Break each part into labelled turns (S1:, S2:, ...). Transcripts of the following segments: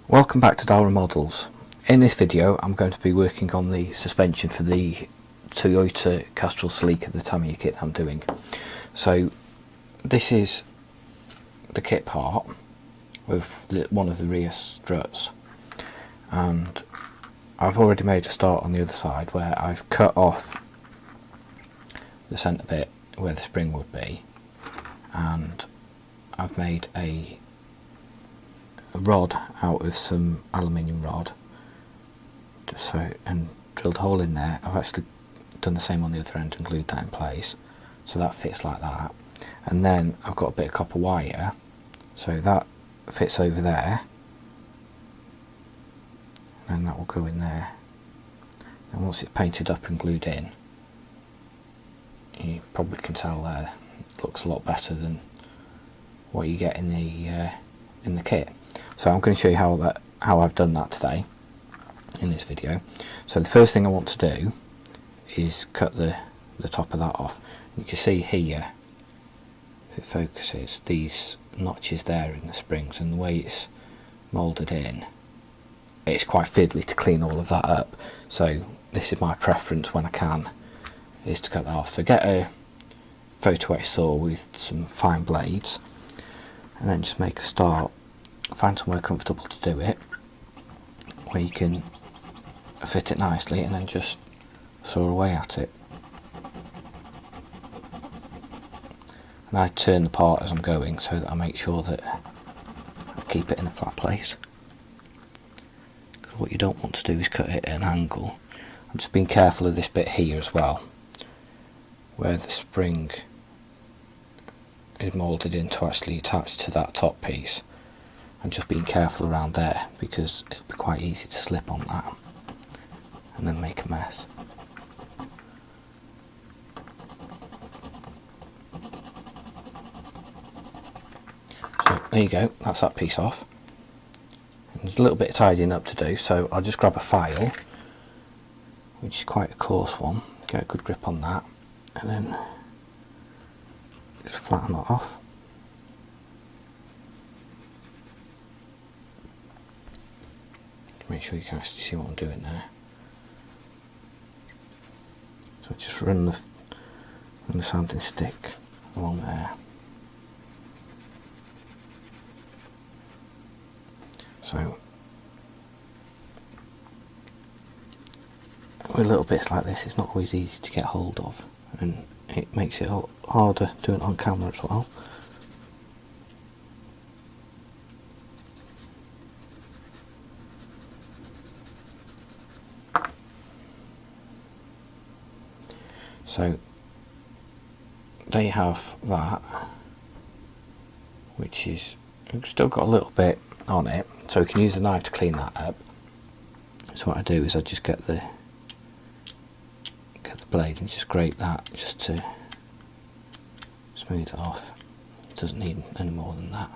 S1: Welcome back to Dalra Models. In this video I'm going to be working on the suspension for the Toyota Castrol Celica, the Tamiya kit I'm doing. So this is the kit part with one of the rear struts, and I've already made a start on the other side where I've cut off the centre bit where the spring would be, and I've made a rod out of some aluminium rod, and drilled a hole in there. I've actually done the same on the other end and glued that in place, so that fits like that. And then I've got a bit of copper wire, so that fits over there, and that will go in there. And once it's painted up and glued in, you probably can tell there, it looks a lot better than what you get in the kit. So I'm going to show you how I've done that today in this video. So the first thing I want to do is cut the top of that off. You can see here, if it focuses, these notches there in the springs, and the way it's moulded in, it's quite fiddly to clean all of that up. So this is my preference when I can, is to cut that off. So get a photo etch saw with some fine blades, and then just make a start. Find somewhere comfortable to do it, where you can fit it nicely, and then just saw away at it. And I turn the part as I'm going so that I make sure that I keep it in a flat place, because what you don't want to do is cut it at an angle. I'm just being careful of this bit here as well, where the spring is moulded in to actually attach to that top piece. I'm just being careful around there, because it'll be quite easy to slip on that and then make a mess. So there you go, that's that piece off. And there's a little bit of tidying up to do, so I'll just grab a file, which is quite a coarse one, get a good grip on that, and then just flatten that off. Make sure you can actually see what I'm doing there. So just run the sanding stick along there. So with little bits like this, it's not always easy to get hold of, and it makes it harder doing it on camera as well. So there you have that, which is still got a little bit on it, so we can use the knife to clean that up. So what I do is I just get the blade and just scrape that just to smooth it off. It doesn't need any more than that.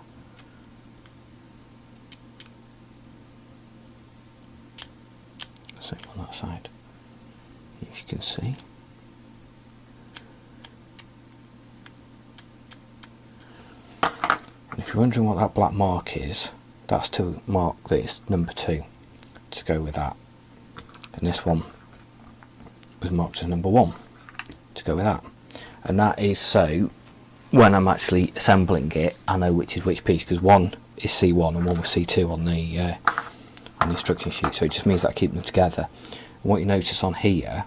S1: Same on that side, if you can see. If you're wondering what that black mark is, that's to mark that it's number 2, to go with that. And this one was marked as number 1, to go with that. And that is so when I'm actually assembling it, I know which is which piece, because one is C1 and one was C2 on the instruction sheet. So it just means that I keep them together. And what you notice on here,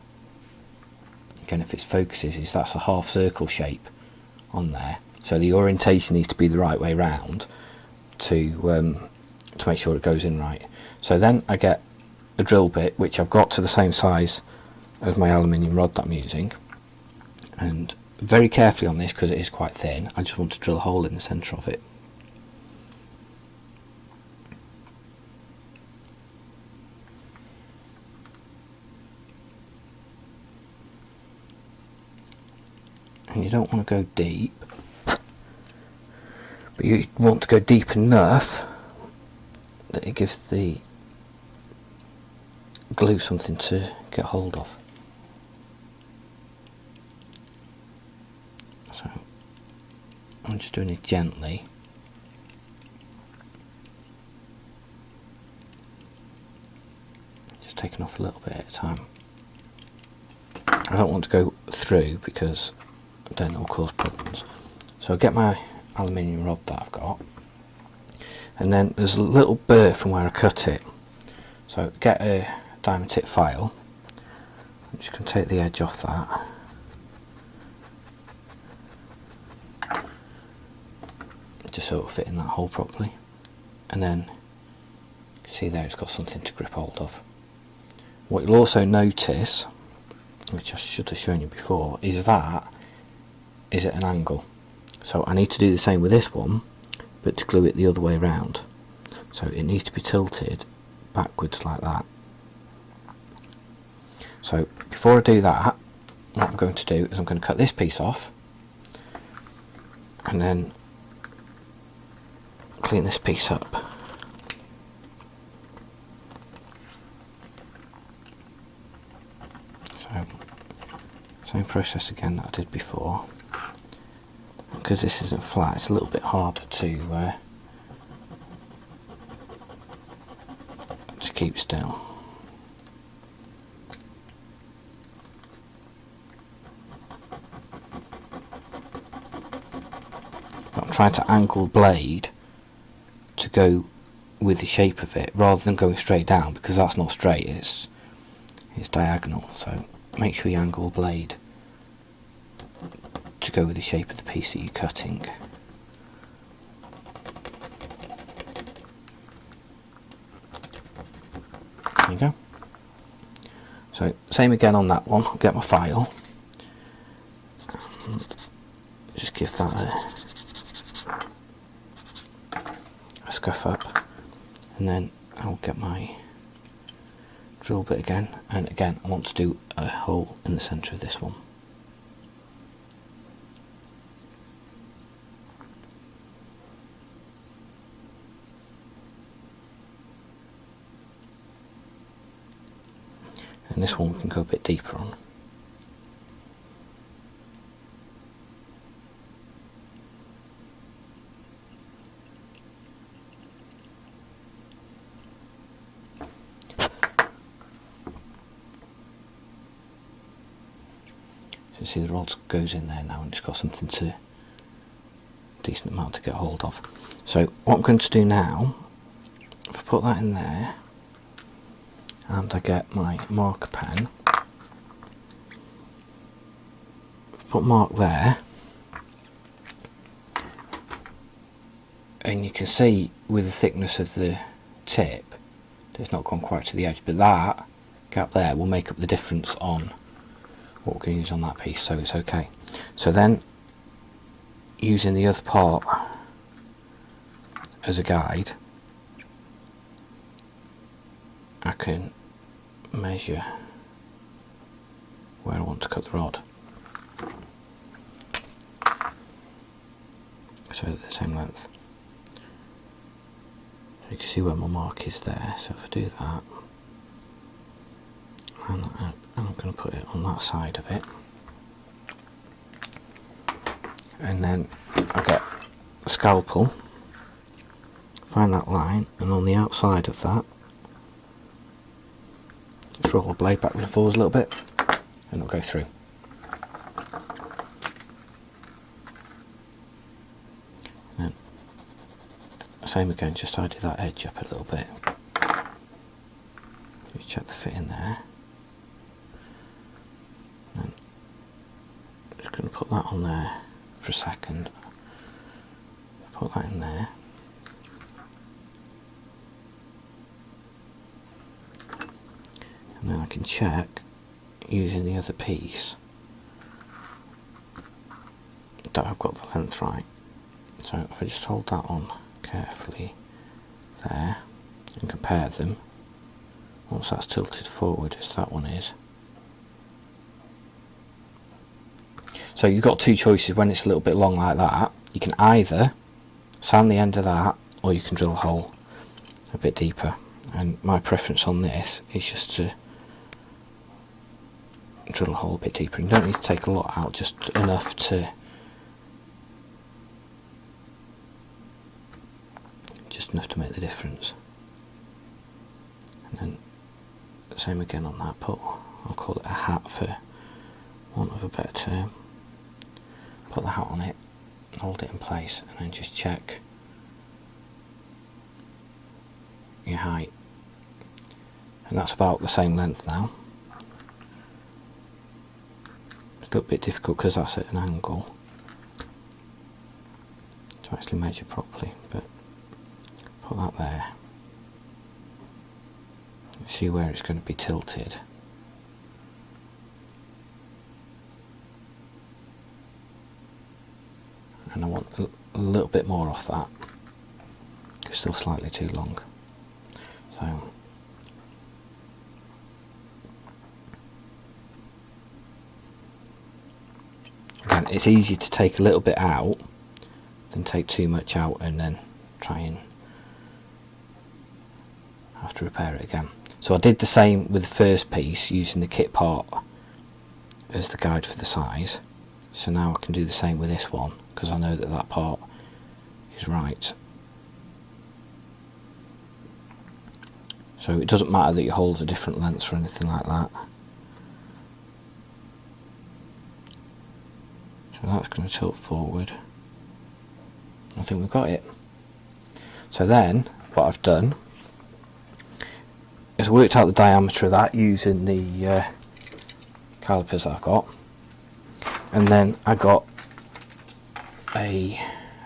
S1: again if it focuses, is that's a half circle shape on there. So the orientation needs to be the right way round to make sure it goes in right. So then I get a drill bit, which I've got to the same size as my aluminium rod that I'm using, and very carefully on this, because it is quite thin, I just want to drill a hole in the centre of it. And you don't want to go deep, but you want to go deep enough that it gives the glue something to get hold of. So I'm just doing it gently, taking off a little bit at a time. I don't want to go through because then it'll cause problems. So I get my aluminium rod that I've got, and then there's a little burr from where I cut it. So get a diamond tip file. I'm just going to take the edge off that. Just so it'll fit in that hole properly. And then, you can see there it's got something to grip hold of. What you'll also notice, which I should have shown you before, is that is at an angle. So I need to do the same with this one, but to glue it the other way around. So it needs to be tilted backwards like that. So before I do that, what I'm going to do is I'm going to cut this piece off and then clean this piece up. So same process again that I did before. Because this isn't flat, it's a little bit harder to keep still. But I'm trying to angle the blade to go with the shape of it rather than going straight down, because that's not straight, it's diagonal. So make sure you angle the blade to go with the shape of the piece that you're cutting. There you go. So same again on that one. I'll get my file, just give that a scuff up, and then I'll get my drill bit again, and again I want to do a hole in the centre of this one. And this one we can go a bit deeper on. So you see the rod goes in there now, and it's got something to decent amount to get hold of. So what I'm going to do now, if I put that in there, and I get my marker pen, put mark there, and you can see with the thickness of the tip that it's not gone quite to the edge, but that gap there will make up the difference on what we're going to use on that piece, so it's okay. So then, using the other part as a guide, I can measure where I want to cut the rod, so they're the same length. So you can see where my mark is there, so if I do that, and I'm going to put it on that side of it, and then I get a scalpel, find that line, and on the outside of that just roll the blade backwards and forwards a little bit, and it'll go through. And then same again, just tidy that edge up a little bit. Just check the fit in there. And just going to put that on there for a second. Put that in there. And then I can check using the other piece that I've got the length right. So if I just hold that on carefully there and compare them, once that's tilted forward as that one is. So you've got two choices when it's a little bit long like that. You can either sand the end of that, or you can drill a hole a bit deeper. And my preference on this is just to drill a hole a bit deeper. You don't need to take a lot out, just enough to make the difference. And then Same again on that, but I'll call it a hat for want of a better term. Put the hat on it, hold it in place, and then just check your height. And that's about the same length now. It's a little bit difficult because that's at an angle to actually measure properly, but put that there. See where it's going to be tilted. And I want a little bit more off that. It's still slightly too long. So again, it's easy to take a little bit out than take too much out and then try and have to repair it again. So I did the same with the first piece using the kit part as the guide for the size. So now I can do the same with this one because I know that that part is right. So it doesn't matter that your holes are different lengths or anything like that. So that's going to tilt forward. I think we've got it. So then what I've done is worked out the diameter of that using the calipers that I've got, and then I got a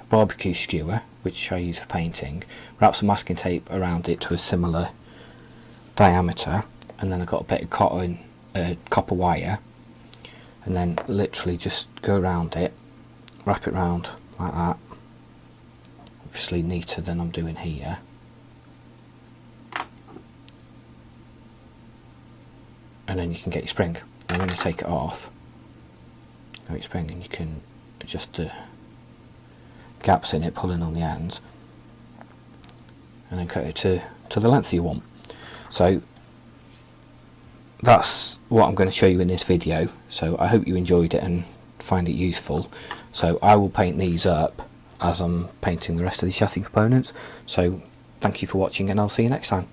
S1: barbecue skewer which I use for painting, wrap some masking tape around it to a similar diameter, and then I got a bit of copper wire, and then literally just go around it, wrap it around like that, obviously neater than I'm doing here. And then you can get your spring, and when you take it off, you get your spring, and you can adjust the gaps in it, pulling on the ends, and then cut it to the length you want. So that's what I'm going to show you in this video. So I hope you enjoyed it and find it useful. So I will paint these up as I'm painting the rest of the chassis components. So thank you for watching, and I'll see you next time.